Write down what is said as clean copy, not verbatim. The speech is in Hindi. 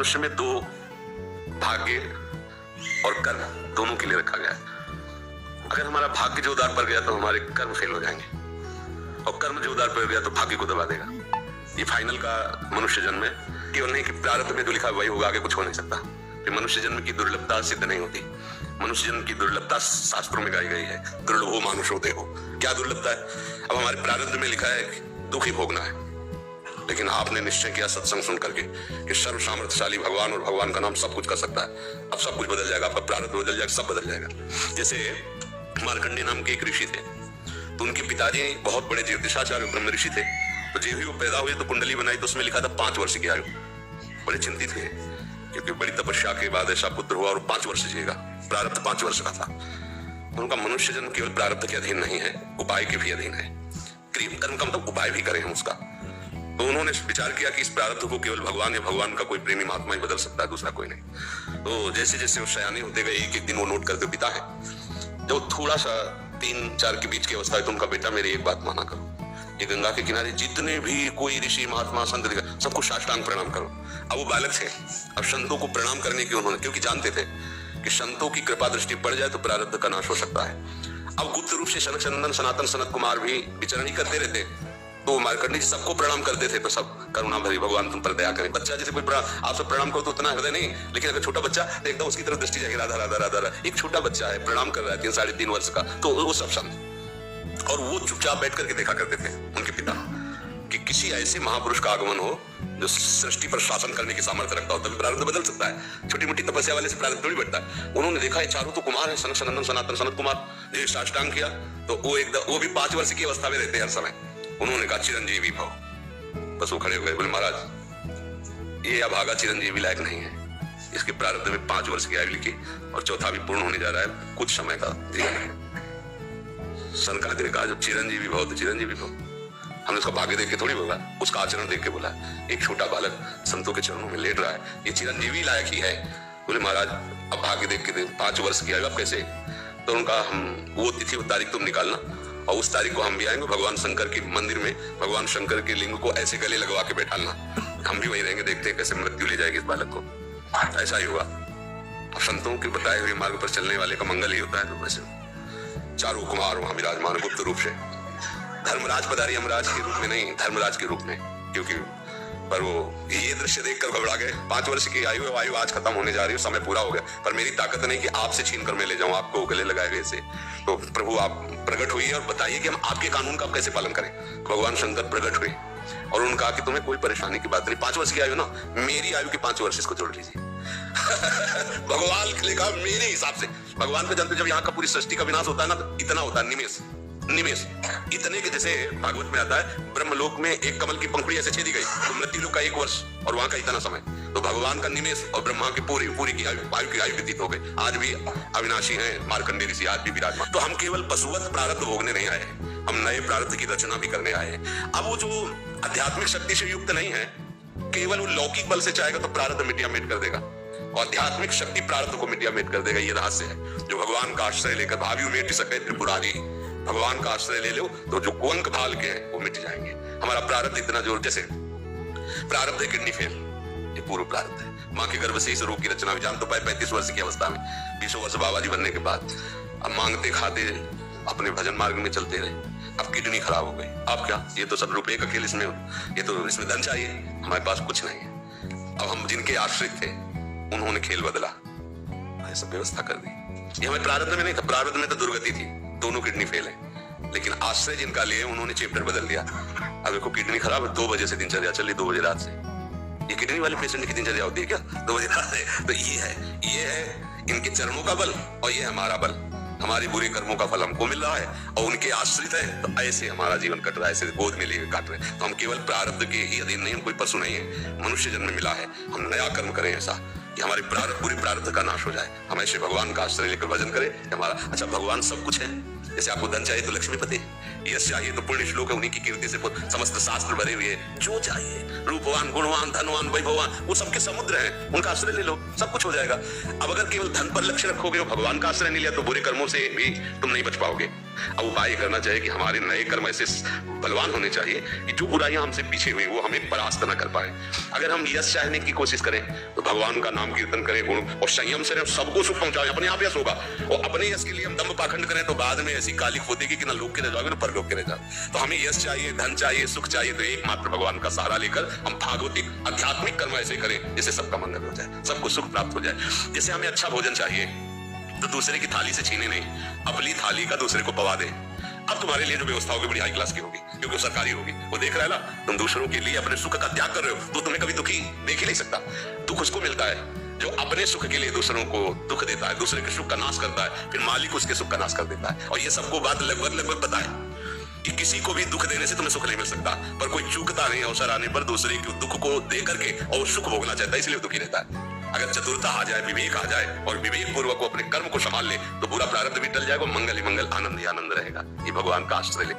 मनुष्य में दो भाग्य और कर्म दोनों के लिए रखा गया है। अगर हमारा भाग्य जो उदार पर गया तो हमारे कर्म फेल हो जाएंगे, और कर्म जो उदार पर गया तो भाग्य को दबा देगा। ये फाइनल का मनुष्य जन्म है। केवल नहीं कि प्रारब्ध में जो लिखा वही होगा, आगे कुछ हो नहीं सकता। फिर मनुष्य जन्म की दुर्लभता सिद्ध नहीं होती। मनुष्य जन्म की दुर्लभता शास्त्रों में गाई गई है, दुर्लभो मानुषो देहो। क्या दुर्लभता है? अब हमारे प्रारब्ध में लिखा है दुख ही भोगना है, लेकिन आपने निश्चय किया सत्संग सुन करके कि सर्व सामर्थ्यशाली भगवान और भगवान का नाम सब कुछ कर सकता है। अब सब कुछ बदल जाएगा, आपका प्रारब्ध बदल जाएगा, सब बदल जाएगा। जैसे मार्कंडेय नाम के एक ऋषि थे, तो उनके पिताजी बहुत बड़े ज्योतिषाचार्य ब्रह्म ऋषि थे। तो जब ही वो पैदा हुए तो कुंडली बनाई, तो उसमें लिखा था 5 वर्ष की आयु। बड़े चिंतित थे क्योंकि बड़ी तपस्या के बाद ऐसा पुत्र हुआ और 5 वर्ष जिएगा। प्रारब्ध 5 वर्ष का था। उनका मनुष्य जन्म केवल प्रारब्ध के अधीन नहीं है, उपाय के भी अधीन है। क्रिया कर्म का मतलब उपाय भी करें हम उसका। तो उन्होंने विचार किया कि इस प्रारब्ध को केवल भगवान या भगवान का कोई प्रेमी महात्मा ही बदल सकता है, दूसरा कोई नहीं। तो जैसे जैसे वो सयाने होते गए, एक एक दिन वो नोट करते पिता है, जब थोड़ा सा 3-4 के बीच की अवस्था है तो उनका बेटा मेरी एक बात माना करो, ये गंगा के किनारे जितने भी कोई ऋषि महात्मा संत दिखा सबको साष्टांग प्रणाम करो। अब वो बालक थे, अब संतों को प्रणाम करने की उन्होंने, क्योंकि जानते थे कि संतों की कृपा दृष्टि पड़ जाए तो प्रारब्ध का नाश हो सकता है। अब गुप्त रूप से सनक सनंदन सनातन सनत कुमार भी विचरण ही करते रहते, तो मार्कंडेय जी सबको प्रणाम करते थे। तो सब करुणा भरी भगवान तुम पर दया करें। बच्चा जैसे कोई आप सब प्रणाम करो तो उतना हृदय नहीं, लेकिन अगर छोटा बच्चा तो एकदम उसकी तरफ दृष्टि जाएगी, राधा राधा राधा राधा। एक छोटा बच्चा है प्रणाम कर रहा है 3-3.5 वर्ष का, तो वो सब संत, और वो चुपचाप बैठ करके देखा करते थे उनके पिता कि किसी ऐसे महापुरुष का आगमन हो जो सृष्टि पर शासन करने की सामर्थ्य रखता हो, तभी प्रारब्ध बदल सकता है। छोटी मोटी तपस्या वाले से प्रारब्ध थोड़ी बढ़ता है। उन्होंने देखा ये चारों तो कुमार है, सनक सनंदन सनातन सनत कुमार, जो साष्टांग किया तो वो भी 5 वर्ष की अवस्था में रहते हर समय। उन्होंने कहा चिरंजीवी भव। बस वो खड़े हो गए, बोले महाराज ये अभागा चिरंजीवी लायक नहीं है, इसके प्रारब्ध में 5 वर्ष की आयु लिखी और चौथा भी पूर्ण होने जा रहा है, कुछ समय का देर है। सनकादिक ने कहा जब चिरंजीवी भव तो चिरंजीवी भव। हमने उसका भाग्य देख के थोड़ी बोला, उसका आचरण देख के बोला। एक छोटा बालक संतों के चरणों में लेट रहा है, ये चिरंजीवी लायक ही है। बोले महाराज अब भाग्य देख के 5 वर्ष की आयु अब कैसे? तो उनका हम वो तिथि वो तारीख तुम निकालना और उस तारीख को हम भी आएंगे भगवान शंकर के मंदिर में, भगवान शंकर के लिंग को ऐसे गले लगवा के बैठाना, हम भी वही रहेंगे, देखते हैं कैसे मृत्यु ले जाएगी इस बालक को। ऐसा ही हुआ। अब संतों के बताए हुए मार्ग पर चलने वाले का मंगल ही होता है। तो वैसे चारों कुमार वहां विराजमान गुप्त रूप से, धर्मराज पधारी यमराज के रूप में नहीं, धर्मराज के रूप में, क्योंकि पर वो ये दृश्य देखकर घबरा गए। 5 वर्ष की आयु आज खत्म होने जा रही है, समय पूरा हो गया, पर मेरी ताकत नहीं कि आपसे छीन कर मैं ले जाऊं आपको गले लगाए हुए से। तो प्रभु आप प्रकट हुई और बताइए कि हम आपके कानून का कैसे पालन करें। भगवान शंकर प्रकट हुए और उन्होंने कहा कि तुम्हें कोई परेशानी की बात नहीं, 5 वर्ष की आयु ना, मेरी आयु के 5 वर्ष इसको जोड़ लीजिए। भगवान ने कहा मेरे हिसाब से। भगवान को जानते जब यहाँ का पूरी सृष्टि का विनाश होता है ना, तो इतना होता है निमेष इतने के, जैसे भागवत में आता है ब्रह्मलोक में एक कमल की पंखुड़ी ऐसे छेदी गई, तो मृत्युलोक का 1 वर्ष और वहां का इतना समय। तो भगवान का निमेष और ब्रह्मा की पूरी की आयु व्यतीत हो गई। आज भी अविनाशी हैं मार्कंडेय ऋषि, आज भी विराजमान। तो हम केवल पशुवत प्रारब्ध भोगने नहीं आए, हम नए प्रारब्ध की रचना भी करने आए हैं। अब वो जो आध्यात्मिक शक्ति से युक्त नहीं है, केवल वो लौकिक बल से चाहेगा तो प्रारब्ध मिटिया मेट कर देगा, और आध्यात्मिक शक्ति प्रारब्ध को मिटिया मेट कर देगा। ये रहस्य है। जो भगवान का आश्रय लेकर भावी मेट सके त्रिपुरारी, भगवान का आश्रय ले लो तो जो कुंक भाल के हैं वो मिट जाएंगे। हमारा प्रारब्ध इतना जोर, जैसे प्रारब्ध है किडनी फेल, ये पूर्व प्रारब्ध है। माँ के गर्भ से इस रोग की रचना भी जान तो पाए 35 वर्ष की अवस्था में, 20 वर्ष बाबा जी बनने के बाद। अब मांगते खाते अपने भजन मार्ग में चलते रहे, अब किडनी खराब हो गई। अब क्या, ये तो सब रुपए का खेल, इसमें ये तो इसमें धन चाहिए, हमारे पास कुछ नहीं है। अब हम जिनके आश्रित थे उन्होंने खेल बदला, सब व्यवस्था कर दी। ये हमें प्रारब्ध में नहीं था, प्रारब्ध में तो दुर्गति थी, दोनों किडनी फेल है, लेकिन आश्रय जिनका लिए उन्होंने चैप्टर बदल दिया। अब देखो किडनी खराब है, 2 बजे से दिनचर्या चल रही, 2 बजे रात से। ये किडनी वाले पेशेंट की दिनचर्या होती है क्या 2 बजे रात से? तो ये है इनके चरणों का बल और ये हमारा बल, हमारी बुरे कर्मों का फल हमको मिल रहा है और उनके आश्रित है, तो ऐसे हमारा जीवन कट रहा है, ऐसे गोद में लेकर काट रहे हैं। तो हम केवल प्रारब्ध के ही अधीन नहीं, कोई पशु नहीं है, मनुष्य जन्म मिला है। हम नया कर्म करें ऐसा कि हमारी पूरी प्रारब्ध का नाश हो जाए। हम ऐसे भगवान का आश्रय लेकर भजन करें हमारा। अच्छा, भगवान सब कुछ है। जैसे आपको धन चाहिए तो लक्ष्मीपति, यश चाहिए तो पुण्य श्लोक है, उन्हीं की कीर्ति से समस्त शास्त्र भरे हुए हैं। जो चाहिए रूपवान गुणवान धनवान वैभवान वो सबके समुद्र हैं, उनका आश्रय ले लो, सब कुछ हो जाएगा। अब अगर केवल धन पर लक्ष्य रखोगे और भगवान का आश्रय नहीं लिया तो बुरे कर्मों से भी तुम नहीं बच पाओगे। अब उपाय करना चाहिए कि हमारे नए कर्म ऐसे बलवान होने चाहिए कि जो बुराइयां हमसे पीछे हुई वो हमें परास्त न कर पाए। अगर हम यश चाहने की कोशिश करें तो भगवान का नाम कीर्तन करें, गुण और संयम से सबको सुख पहुंचाएं, अपने आप यश होगा। और अपने यश के लिए हम दम्भ पाखंड करें तो बाद में ऐसी कालिक होती कि ना लोग के रह जाओगे ना परलोक के रह जाओ। तो हमें यश चाहिए, धन चाहिए, सुख चाहिए, तो एकमात्र भगवान का सहारा लेकर हम भागवतिक आध्यात्मिक कर्म ऐसे करें जिससे सबका मंगल हो जाए, सबको सुख प्राप्त हो जाए। जैसे हमें अच्छा भोजन चाहिए तो दूसरे की थाली से छीने नहीं, अपनी थाली का दूसरे को पवा दे। अब तुम्हारे लिए जो व्यवस्था होगी बड़ी हाई क्लास की होगी, क्योंकि वो सरकारी होगी। वो देख रहा है ना, तुम दूसरों के लिए अपने सुख का त्याग कर रहे हो, तो तुम्हें कभी दुखी देख ही नहीं सकता। दुख उसको मिलता है जो अपने सुख के लिए दूसरों को दुख देता है, दूसरे के सुख का नाश करता है, फिर मालिक उसके सुख का नाश कर देता है। और ये सबको बात लगभग पता है कि किसी को भी दुख देने से तुम्हें सुख नहीं मिल सकता, पर कोई चूकता नहीं अवसर आने पर दूसरे के दुख को दे करके और सुख भोगना चाहता है, इसलिए दुखी रहता है। अगर चतुरता आ जाए, विवेक आ जाए और विवेक पूर्वक अपने कर्म को संभाल ले तो पूरा प्रारब्ध भी टल जाएगा, मंगल ही मंगल, आनंद ही आनंद रहेगा। ये भगवान का आश्रय ले।